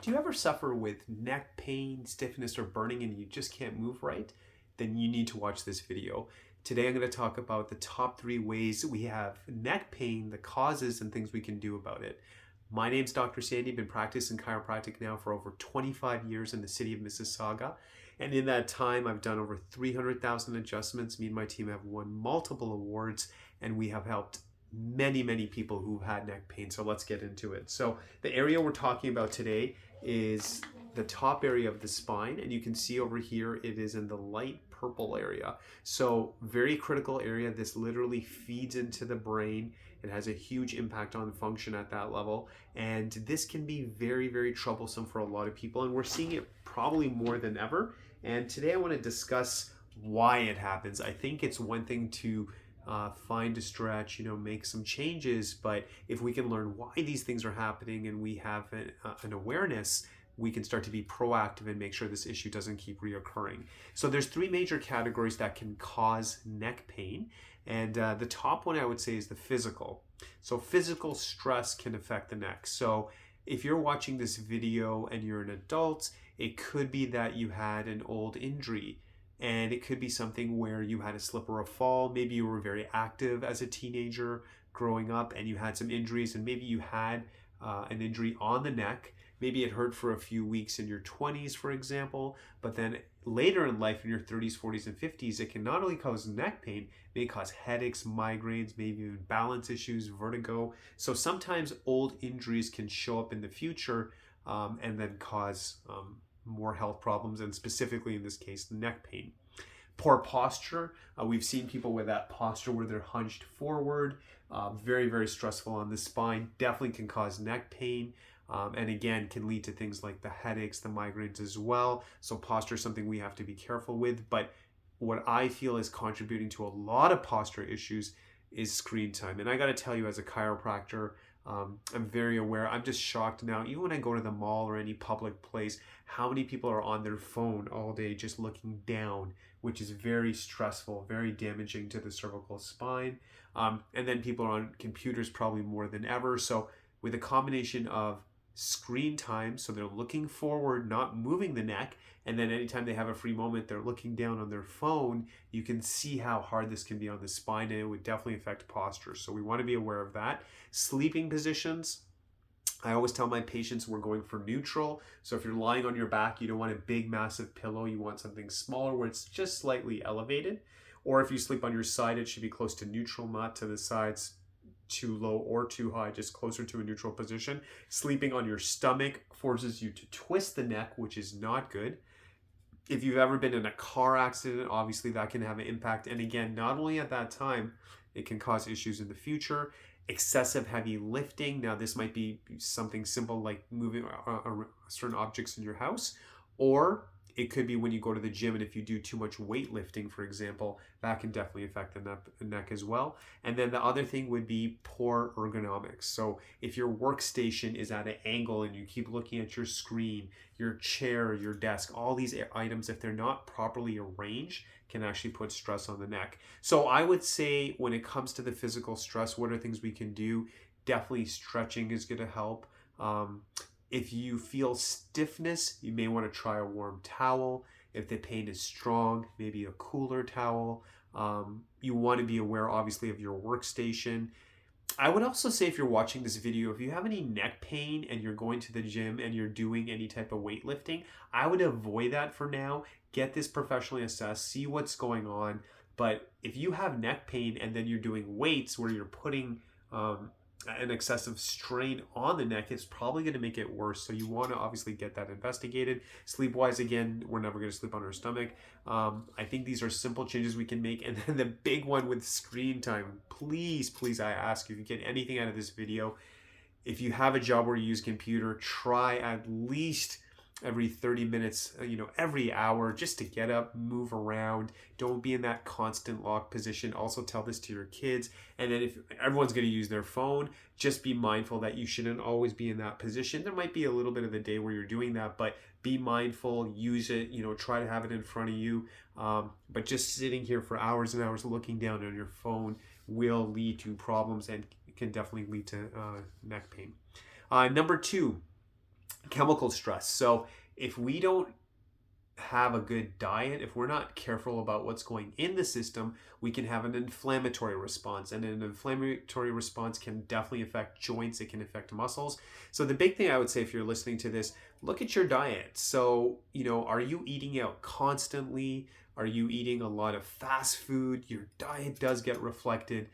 Do you ever suffer with neck pain, stiffness, or burning and you just can't move right? Then you need to watch this video. Today I'm going to talk about the top 3 ways we have neck pain, the causes, and things we can do about it. My name's Dr. Sandy. I've been practicing chiropractic now for over 25 years in the city of Mississauga. And in that time, I've done over 300,000 adjustments. Me and my team have won multiple awards, and we have helped many people who've had neck pain. So let's get into it. So the area we're talking about today is the top area of the spine, and you can see over here it is in the light purple area. So very critical area. This literally feeds into the brain. It has a huge impact on function at that level, and this can be very troublesome for a lot of people, and we're seeing it probably more than ever. And today I want to discuss why it happens. I think it's one thing to find a stretch, make some changes, but if we can learn why these things are happening and we have an awareness, we can start to be proactive and make sure this issue doesn't keep reoccurring. So there's 3 major categories that can cause neck pain, and the top one I would say is the physical. So physical stress can affect the neck. So if you're watching this video and you're an adult, it could be that you had an old injury, and it could be something where you had a slip or a fall. Maybe you were very active as a teenager growing up and you had some injuries, and maybe you had an injury on the neck. Maybe it hurt for a few weeks in your 20s, for example, but then later in life, in your 30s, 40s, and 50s, it can not only cause neck pain, it may cause headaches, migraines, maybe even balance issues, vertigo. So sometimes old injuries can show up in the future and then cause more health problems, and specifically in this case, neck pain. Poor posture. We've seen people with that posture where they're hunched forward. Very stressful on the spine. Definitely can cause neck pain. And again, can lead to things like the headaches, the migraines as well. So posture is something we have to be careful with. But what I feel is contributing to a lot of posture issues is screen time. And I got to tell you, as a chiropractor, I'm very aware. I'm just shocked now, even when I go to the mall or any public place, how many people are on their phone all day just looking down, which is very stressful, very damaging to the cervical spine. And then people are on computers probably more than ever. So with a combination of screen time, so they're looking forward, not moving the neck, and then anytime they have a free moment, they're looking down on their phone, you can see how hard this can be on the spine, and it would definitely affect posture. So we want to be aware of that. Sleeping positions. I always tell my patients we're going for neutral. So if you're lying on your back, you don't want a big, massive pillow. You want something smaller where it's just slightly elevated. Or if you sleep on your side, it should be close to neutral, not to the sides too low or too high, just closer to a neutral position. Sleeping on your stomach forces you to twist the neck, which is not good. If you've ever been in a car accident, obviously that can have an impact. And again, not only at that time, it can cause issues in the future. Excessive heavy lifting. Now, this might be something simple like moving certain objects in your house, or it could be when you go to the gym, and if you do too much weightlifting, for example, that can definitely affect the neck as well. And then the other thing would be poor ergonomics. So if your workstation is at an angle and you keep looking at your screen, your chair, your desk, all these items, if they're not properly arranged, can actually put stress on the neck. So I would say when it comes to the physical stress, what are things we can do? Definitely stretching is going to help. If you feel stiffness, you may want to try a warm towel. If the pain is strong, maybe a cooler towel. You want to be aware, obviously, of your workstation. I would also say, if you're watching this video, if you have any neck pain and you're going to the gym and you're doing any type of weightlifting, I would avoid that for now. Get this professionally assessed, see what's going on. But if you have neck pain and then you're doing weights where you're putting an excessive strain on the neck, it's probably going to make it worse. So you want to obviously get that investigated. Sleep-wise, again, we're never going to sleep on our stomach. I think these are simple changes we can make. And then the big one with screen time, please, I ask you, if you get anything out of this video, if you have a job where you use computer, try at least every 30 minutes, every hour, just to get up, move around. Don't be in that constant locked position. Also tell this to your kids. And then if everyone's going to use their phone, just be mindful that you shouldn't always be in that position. There might be a little bit of the day where you're doing that, but be mindful, use it, try to have it in front of you. But just sitting here for hours and hours looking down on your phone will lead to problems and can definitely lead to neck pain. Number 2, chemical stress. So if we don't have a good diet, if we're not careful about what's going in the system, we can have an inflammatory response, and an inflammatory response can definitely affect joints. It can affect muscles. So the big thing I would say, if you're listening to this, look at your diet. So, are you eating out constantly? Are you eating a lot of fast food? Your diet does get reflected,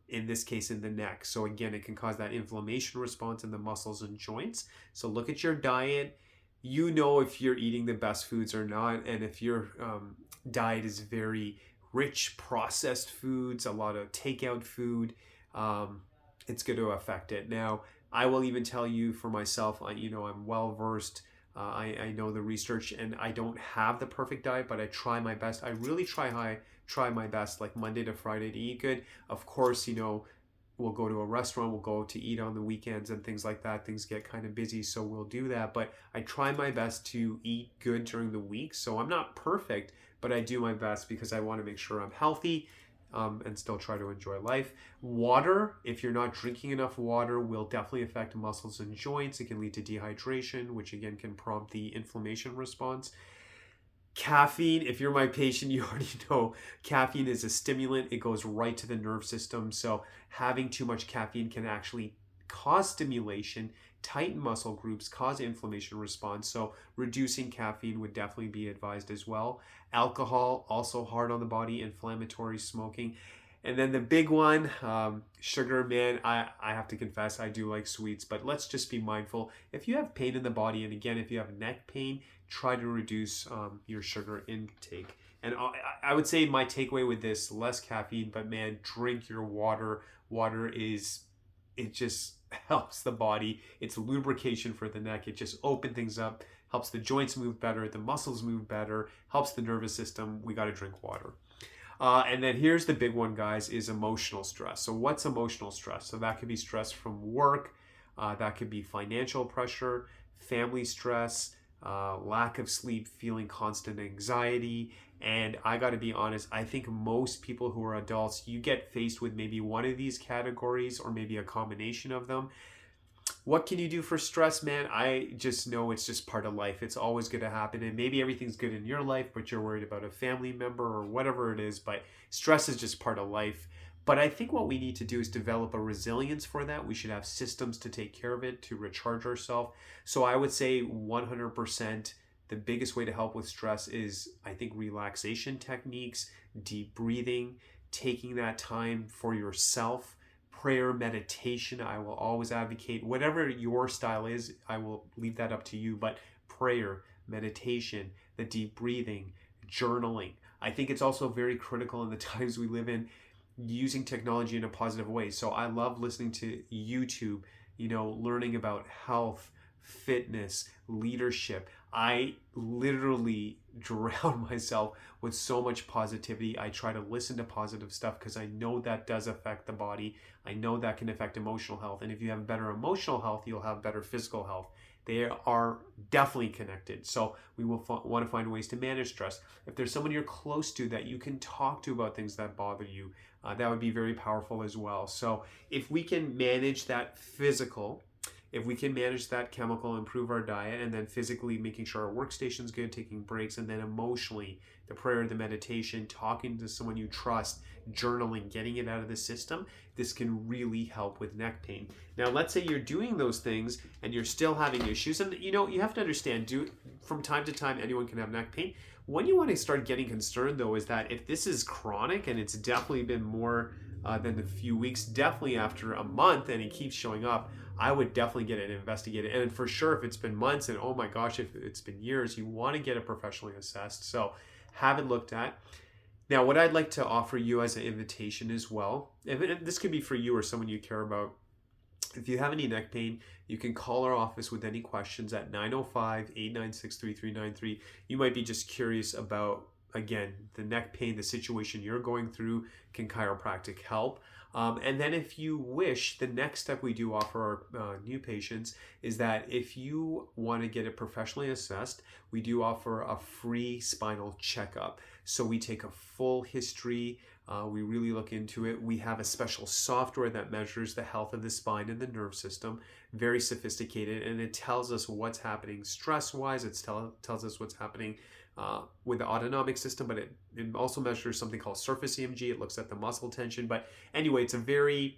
in this case, in the neck. So again, it can cause that inflammation response in the muscles and joints. So look at your diet. If you're eating the best foods or not, and if your diet is very rich processed foods, a lot of takeout food, it's going to affect it. Now, I will even tell you for myself, I'm well versed. I know the research, and I don't have the perfect diet, but I try my best. I really try my best, like Monday to Friday, to eat good. Of course, we'll go to a restaurant, we'll go to eat on the weekends and things like that. Things get kind of busy, so we'll do that. But I try my best to eat good during the week. So I'm not perfect, but I do my best because I want to make sure I'm healthy, and still try to enjoy life. Water, if you're not drinking enough water, will definitely affect muscles and joints. It can lead to dehydration, which again can prompt the inflammation response. Caffeine, if you're my patient, you already know caffeine is a stimulant. It goes right to the nerve system. So having too much caffeine can actually cause stimulation, tighten muscle groups, cause inflammation response. So reducing caffeine would definitely be advised as well. Alcohol, also hard on the body, inflammatory, smoking. And then the big one, sugar, man, I have to confess, I do like sweets, but let's just be mindful. If you have pain in the body, and again, if you have neck pain, try to reduce your sugar intake. And I would say my takeaway with this, less caffeine, but man, drink your water. It just helps the body. It's lubrication for the neck. It just opens things up, helps the joints move better, the muscles move better, helps the nervous system. We got to drink water. And then here's the big one, guys, is emotional stress. So what's emotional stress? So that could be stress from work. That could be financial pressure, family stress, lack of sleep, feeling constant anxiety. And I got to be honest, I think most people who are adults, you get faced with maybe one of these categories or maybe a combination of them. What can you do for stress, man? I just know it's just part of life. It's always going to happen. And maybe everything's good in your life, but you're worried about a family member or whatever it is. But stress is just part of life. But I think what we need to do is develop a resilience for that. We should have systems to take care of it, to recharge ourselves. So I would say 100%, the biggest way to help with stress is, I think, relaxation techniques, deep breathing, taking that time for yourself. Prayer, meditation, I will always advocate. Whatever your style is, I will leave that up to you. But prayer, meditation, the deep breathing, journaling. I think it's also very critical in the times we live in, using technology in a positive way. So I love listening to YouTube, learning about health, fitness, leadership. I literally drown myself with so much positivity. I try to listen to positive stuff because I know that does affect the body. I know that can affect emotional health. And if you have better emotional health, you'll have better physical health. They are definitely connected. So we will want to find ways to manage stress. If there's someone you're close to that you can talk to about things that bother you, that would be very powerful as well. So if we can manage that physical, if we can manage that chemical, improve our diet, and then physically making sure our workstation's good, taking breaks, and then emotionally, the prayer, the meditation, talking to someone you trust, journaling, getting it out of the system, this can really help with neck pain. Now, let's say you're doing those things and you're still having issues. And you have to understand, from time to time, anyone can have neck pain. When you want to start getting concerned, though, is that if this is chronic and it's definitely been more than a few weeks, definitely after a month, and it keeps showing up, I would definitely get it investigated. And for sure, if it's been months and oh my gosh, if it's been years, you want to get it professionally assessed. So have it looked at. Now, what I'd like to offer you as an invitation as well, and this could be for you or someone you care about, if you have any neck pain, you can call our office with any questions at 905-896-3393. You might be just curious about, again, the neck pain, the situation you're going through. Can chiropractic help? And then if you wish, the next step we do offer our new patients is that if you want to get it professionally assessed, we do offer a free spinal checkup. So we take a full history, We really look into it. We have a special software that measures the health of the spine and the nerve system, very sophisticated, and it tells us what's happening stress-wise. It tells us what's happening with the autonomic system, but it also measures something called surface EMG. It looks at the muscle tension. But anyway, it's a very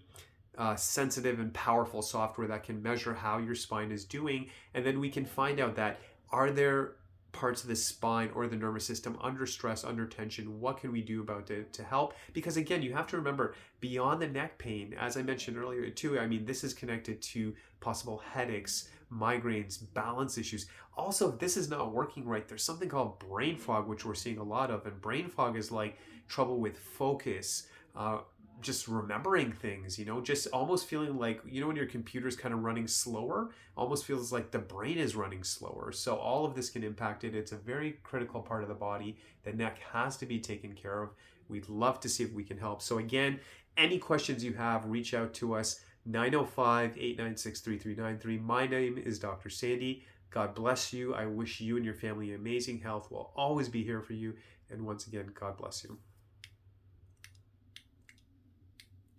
sensitive and powerful software that can measure how your spine is doing, and then we can find out that are there parts of the spine or the nervous system under stress, under tension. What can we do about it to help? Because again, you have to remember, beyond the neck pain, as I mentioned earlier too, I mean, this is connected to possible headaches, migraines, balance issues. Also, if this is not working right, there's something called brain fog, which we're seeing a lot of. And brain fog is like trouble with focus, just remembering things, just almost feeling like, when your computer's kind of running slower, almost feels like the brain is running slower. So all of this can impact it. It's a very critical part of the body. The neck has to be taken care of. We'd love to see if we can help. So again, any questions you have, reach out to us, 905-896-3393. My name is Dr. Sandy. God bless you. I wish you and your family amazing health. We'll always be here for you. And once again, God bless you.